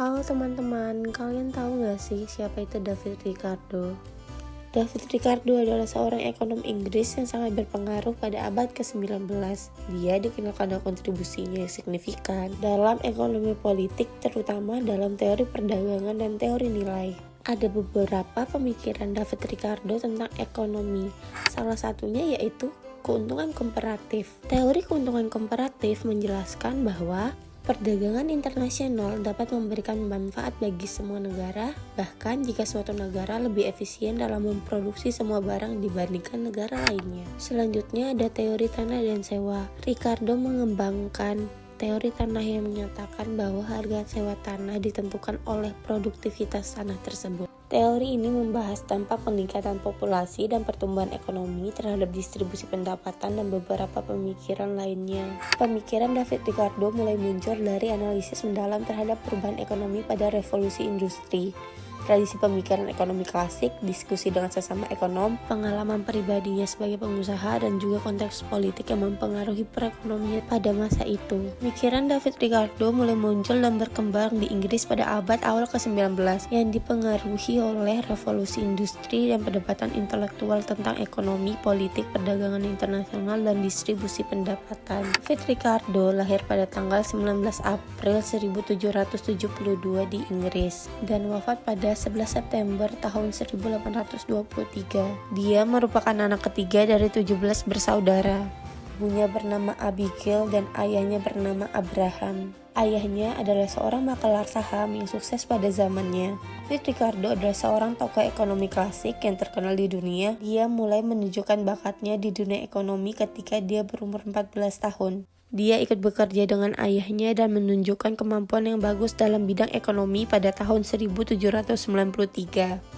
Halo teman-teman, kalian tahu gak sih siapa itu David Ricardo? David Ricardo adalah seorang ekonom Inggris yang sangat berpengaruh pada abad ke-19. Dia dikenal karena kontribusinya yang signifikan dalam ekonomi politik, terutama dalam teori perdagangan dan teori nilai. Ada beberapa pemikiran David Ricardo tentang ekonomi, salah satunya yaitu keuntungan komparatif. Teori keuntungan komparatif menjelaskan bahwa perdagangan internasional dapat memberikan manfaat bagi semua negara, bahkan jika suatu negara lebih efisien dalam memproduksi semua barang dibandingkan negara lainnya. Selanjutnya ada teori tanah dan sewa. Ricardo mengembangkan teori tanah yang menyatakan bahwa harga sewa tanah ditentukan oleh produktivitas tanah tersebut. Teori ini membahas dampak peningkatan populasi dan pertumbuhan ekonomi terhadap distribusi pendapatan dan beberapa pemikiran lainnya. Pemikiran David Ricardo mulai muncul dari analisis mendalam terhadap perubahan ekonomi pada revolusi industri, tradisi pemikiran ekonomi klasik, diskusi dengan sesama ekonom, pengalaman pribadinya sebagai pengusaha, dan juga konteks politik yang mempengaruhi perekonomian pada masa itu. Pemikiran David Ricardo mulai muncul dan berkembang di Inggris pada abad awal ke-19 yang dipengaruhi oleh revolusi industri dan perdebatan intelektual tentang ekonomi, politik, perdagangan internasional, dan distribusi pendapatan. David Ricardo lahir pada tanggal 19 April 1772 di Inggris dan wafat pada 11 September tahun 1823. Dia merupakan anak ketiga dari 17 bersaudara. Ibunya bernama Abigail dan ayahnya bernama Abraham. Ayahnya adalah seorang makelar saham yang sukses pada zamannya. David Ricardo adalah seorang tokoh ekonomi klasik yang terkenal di dunia. Dia mulai menunjukkan bakatnya di dunia ekonomi ketika dia berumur 14 tahun. Dia ikut bekerja dengan ayahnya dan menunjukkan kemampuan yang bagus dalam bidang ekonomi pada tahun 1793.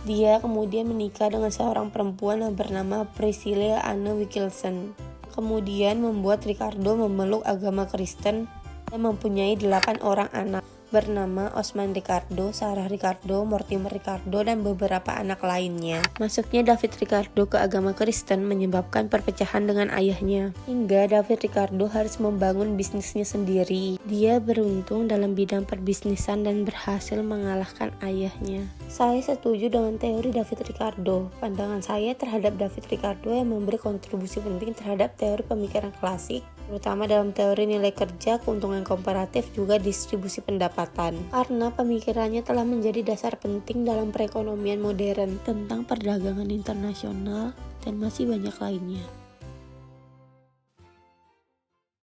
Dia kemudian menikah dengan seorang perempuan yang bernama Priscilla Anne Wilkinson. Kemudian membuat Ricardo memeluk agama Kristen dan mempunyai 8 orang anak bernama Osman Ricardo, Sarah Ricardo, Mortimer Ricardo, dan beberapa anak lainnya. Masuknya David Ricardo ke agama Kristen menyebabkan perpecahan dengan ayahnya, hingga David Ricardo harus membangun bisnisnya sendiri. Dia beruntung dalam bidang perbisnisan dan berhasil mengalahkan ayahnya. Saya setuju dengan teori David Ricardo. Pandangan saya terhadap David Ricardo yang memberi kontribusi penting terhadap teori pemikiran klasik, terutama dalam teori nilai kerja, keuntungan komparatif, juga distribusi pendapatan. Karena pemikirannya telah menjadi dasar penting dalam perekonomian modern tentang perdagangan internasional dan masih banyak lainnya.